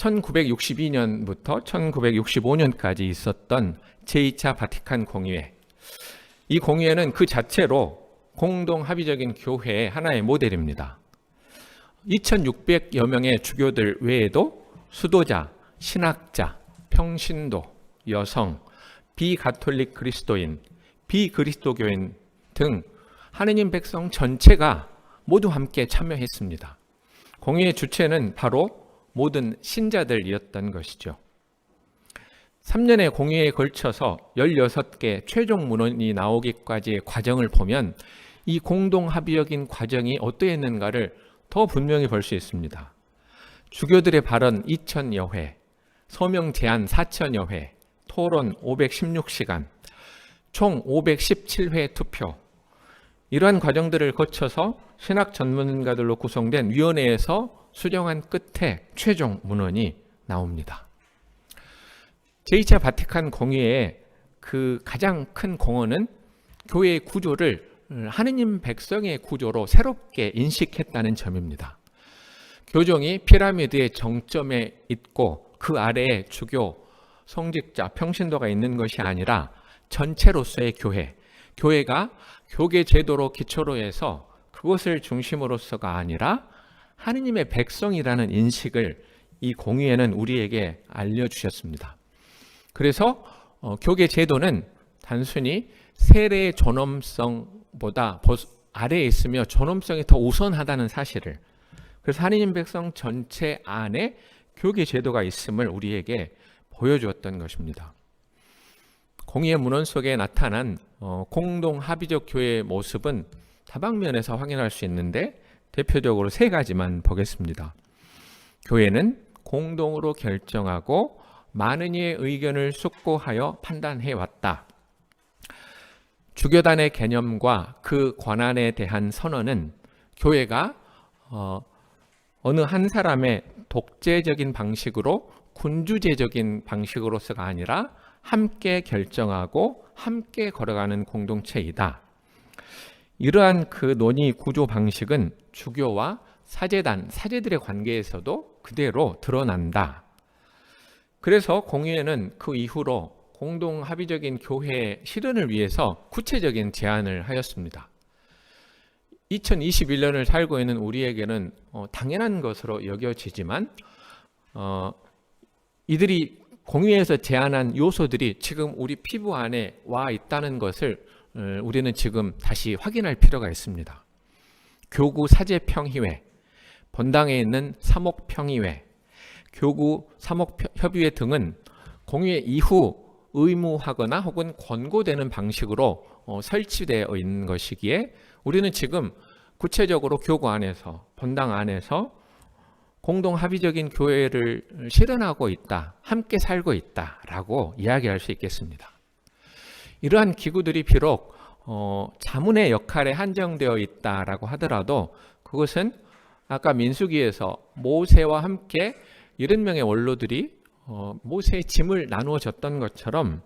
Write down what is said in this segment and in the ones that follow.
1962년부터 1965년까지 있었던 제2차 바티칸 공의회. 이 공의회는 그 자체로 공동 합의적인 교회의 하나의 모델입니다. 2600여 명의 주교들 외에도 수도자, 신학자, 평신도, 여성, 비가톨릭 그리스도인, 비그리스도교인 등 하느님 백성 전체가 모두 함께 참여했습니다. 공의회 주체는 바로 모든 신자들이었던 것이죠. 3년의 공의회에 걸쳐서 16개 최종 문헌이 나오기까지의 과정을 보면 이 공동 합의적인 과정이 어떠했는가를 더 분명히 볼 수 있습니다. 주교들의 발언 2000여 회, 서명 제안 4000여 회, 토론 516시간, 총 517회 투표. 이러한 과정들을 거쳐서 신학 전문가들로 구성된 위원회에서 수정한 끝에 최종 문헌이 나옵니다. 제2차 바티칸 공의회의 그 가장 큰 공헌은 교회의 구조를 하느님 백성의 구조로 새롭게 인식했다는 점입니다. 교종이 피라미드의 정점에 있고 그 아래에 주교, 성직자, 평신도가 있는 것이 아니라 전체로서의 교회, 교회가 교계 제도로 기초로 해서 그것을 중심으로서가 아니라 하느님의 백성이라는 인식을 이 공의회는 우리에게 알려주셨습니다. 그래서 교계 제도는 단순히 세례의 존엄성보다 아래에 있으며 존엄성이 더 우선하다는 사실을, 그래서 하느님 백성 전체 안에 교계 제도가 있음을 우리에게 보여주었던 것입니다. 공의회 문헌 속에 나타난 공동 합의적 교회의 모습은 다방면에서 확인할 수 있는데 대표적으로 세 가지만 보겠습니다. 교회는 공동으로 결정하고 많은 이의 의견을 숙고하여 판단해 왔다. 주교단의 개념과 그 권한에 대한 선언은 교회가 어느 한 사람의 독재적인 방식으로 군주제적인 방식으로서가 아니라 함께 결정하고 함께 걸어가는 공동체이다. 이러한 그 논의 구조 방식은 주교와 사제단, 사제들의 관계에서도 그대로 드러난다. 그래서 공의회는 그 이후로 공동 합의적인 교회 실현을 위해서 구체적인 제안을 하였습니다. 2021년을 살고 있는 우리에게는 당연한 것으로 여겨지지만 이들이 공의회에서 제안한 요소들이 지금 우리 피부 안에 와 있다는 것을 우리는 지금 다시 확인할 필요가 있습니다. 교구 사제평의회, 본당에 있는 사목평의회, 교구 사목협의회 등은 공의회 이후 의무하거나 혹은 권고되는 방식으로 설치되어 있는 것이기에 우리는 지금 구체적으로 교구 안에서, 본당 안에서 공동 합의적인 교회를 실현하고 있다, 함께 살고 있다라고 이야기할 수 있겠습니다. 이러한 기구들이 비록 자문의 역할에 한정되어 있다라고 하더라도 그것은 아까 민수기에서 모세와 함께 70명의 원로들이 모세의 짐을 나누어 줬던 것처럼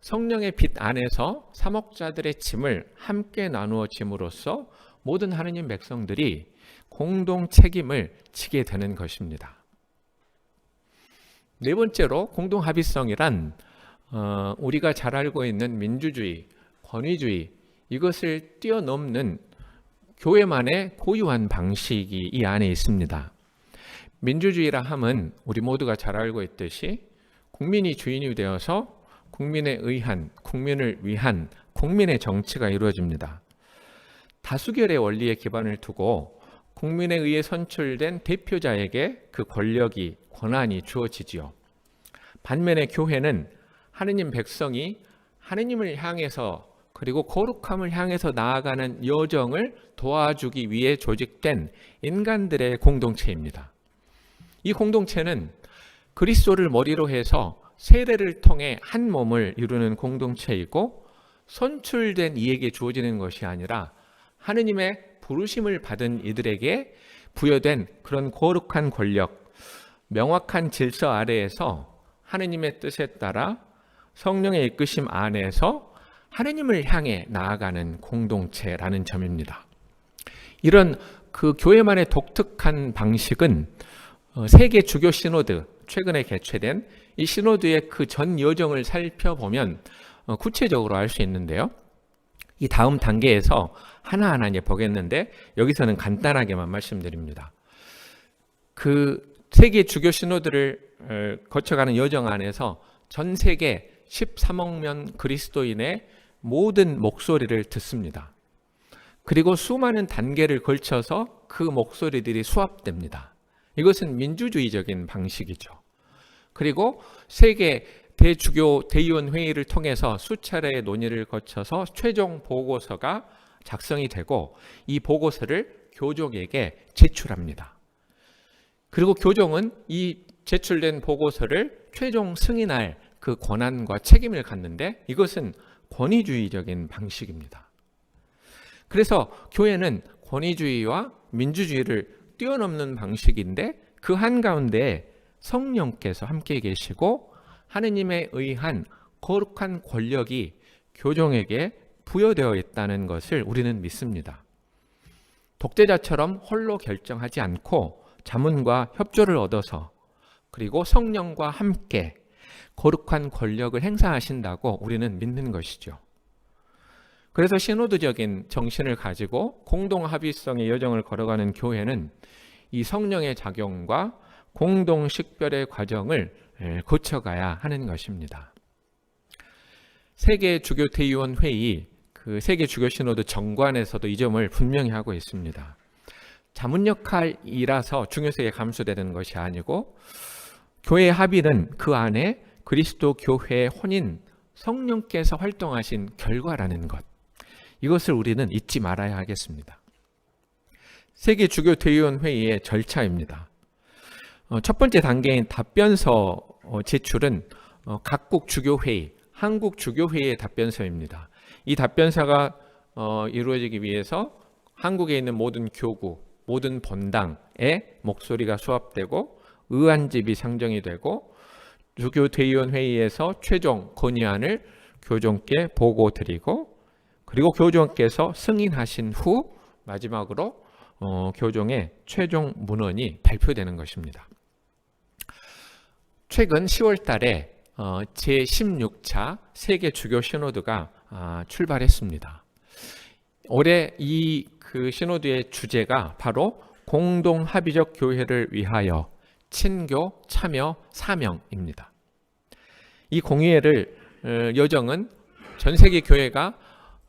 성령의 빛 안에서 사목자들의 짐을 함께 나누어 짐으로써 모든 하느님 백성들이 공동 책임을 지게 되는 것입니다. 네 번째로 공동 합의성이란 우리가 잘 알고 있는 민주주의, 권위주의, 이것을 뛰어넘는 교회만의 고유한 방식이 이 안에 있습니다. 민주주의라 함은 우리 모두가 잘 알고 있듯이 국민이 주인이 되어서 국민에 의한, 국민을 위한 국민의 정치가 이루어집니다. 다수결의 원리에 기반을 두고 국민에 의해 선출된 대표자에게 그 권력이, 권한이 주어지지요. 반면에 교회는 하느님 백성이 하느님을 향해서 그리고 거룩함을 향해서 나아가는 여정을 도와주기 위해 조직된 인간들의 공동체입니다. 이 공동체는 그리스도를 머리로 해서 세례를 통해 한 몸을 이루는 공동체이고 선출된 이에게 주어지는 것이 아니라 하느님의 부르심을 받은 이들에게 부여된 그런 거룩한 권력, 명확한 질서 아래에서 하느님의 뜻에 따라 성령의 이끄심 안에서 하느님을 향해 나아가는 공동체라는 점입니다. 이런 그 교회만의 독특한 방식은 세계 주교 시노드, 최근에 개최된 이 시노드의 그 전 여정을 살펴보면 구체적으로 알 수 있는데요. 이 다음 단계에서 하나하나 이제 보겠는데 여기서는 간단하게만 말씀드립니다. 그 세계 주교 시노드를 거쳐가는 여정 안에서 전 세계 13억 명 그리스도인의 모든 목소리를 듣습니다. 그리고 수많은 단계를 걸쳐서 그 목소리들이 수합됩니다. 이것은 민주주의적인 방식이죠. 그리고 세계 대주교 대의원 회의를 통해서 수차례의 논의를 거쳐서 최종 보고서가 작성이 되고 이 보고서를 교종에게 제출합니다. 그리고 교종은 이 제출된 보고서를 최종 승인할 그 권한과 책임을 갖는데 이것은 권위주의적인 방식입니다. 그래서 교회는 권위주의와 민주주의를 뛰어넘는 방식인데 그 한가운데 성령께서 함께 계시고 하느님에 의한 거룩한 권력이 교종에게 부여되어 있다는 것을 우리는 믿습니다. 독재자처럼 홀로 결정하지 않고 자문과 협조를 얻어서 그리고 성령과 함께 거룩한 권력을 행사하신다고 우리는 믿는 것이죠. 그래서 시노드적인 정신을 가지고 공동 합의성의 여정을 걸어가는 교회는 이 성령의 작용과 공동 식별의 과정을 거쳐가야 하는 것입니다. 세계 주교 대의원 회의, 그 세계 주교 시노드 정관에서도 이 점을 분명히 하고 있습니다. 자문 역할이라서 중요성이 감소되는 것이 아니고 교회의 합의는 그 안에 그리스도 교회의 혼인 성령께서 활동하신 결과라는 것. 이것을 우리는 잊지 말아야 하겠습니다. 세계 주교 대의원 회의의 절차입니다. 첫 번째 단계인 답변서 제출은 각국 주교회의, 한국 주교회의의 답변서입니다. 이 답변서가 이루어지기 위해서 한국에 있는 모든 교구, 모든 본당의 목소리가 수합되고 의안집이 상정이 되고 주교 대의원 회의에서 최종 건의안을 교종께 보고드리고 그리고 교종께서 승인하신 후 마지막으로 교종의 최종 문헌이 발표되는 것입니다. 최근 10월 달에 제16차 세계 주교 시노드가 출발했습니다. 올해 이 그 시노드의 주제가 바로 공동 합의적 교회를 위하여 친교 참여 사명입니다. 이 공의회를 여정은 전 세계 교회가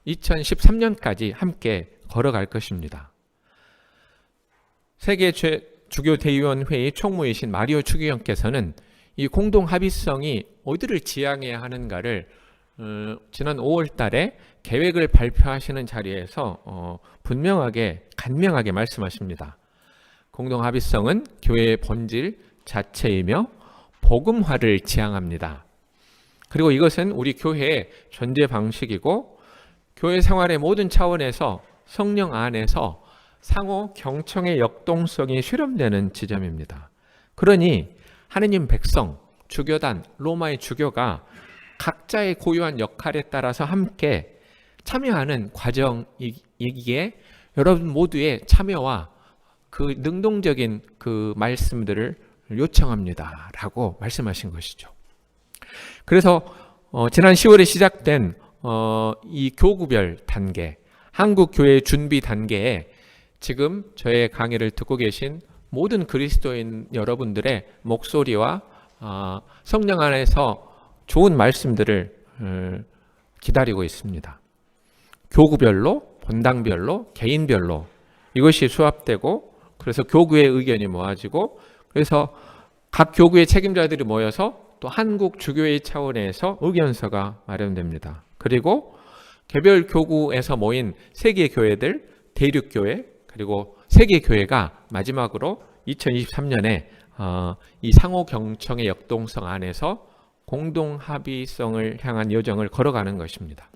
2013년까지 함께 걸어갈 것입니다. 세계 주교 대의원 회의 총무이신 마리오 추기경께서는 이 공동 합의성이 어디를 지향해야 하는가를 지난 5월 달에 계획을 발표하시는 자리에서 분명하게 간명하게 말씀하십니다. 공동 합의성은 교회의 본질 자체이며 복음화를 지향합니다. 그리고 이것은 우리 교회의 존재 방식이고 교회 생활의 모든 차원에서 성령 안에서 상호 경청의 역동성이 실현되는 지점입니다. 그러니 하느님 백성, 주교단, 로마의 주교가 각자의 고유한 역할에 따라서 함께 참여하는 과정이기에 여러분 모두의 참여와 그 능동적인 그 말씀들을 요청합니다. 라고 말씀하신 것이죠. 그래서 지난 10월에 시작된 이 교구별 단계, 한국교회 준비 단계에 지금 저의 강의를 듣고 계신 모든 그리스도인 여러분들의 목소리와 성령 안에서 좋은 말씀들을 기다리고 있습니다. 교구별로, 본당별로, 개인별로 이것이 수합되고 그래서 교구의 의견이 모아지고 그래서 각 교구의 책임자들이 모여서 또 한국 주교회 차원에서 의견서가 마련됩니다. 그리고 개별 교구에서 모인 세계 교회들, 대륙교회 그리고 세계 교회가 마지막으로 2023년에 이 상호 경청의 역동성 안에서 공동 합의성을 향한 여정을 걸어가는 것입니다.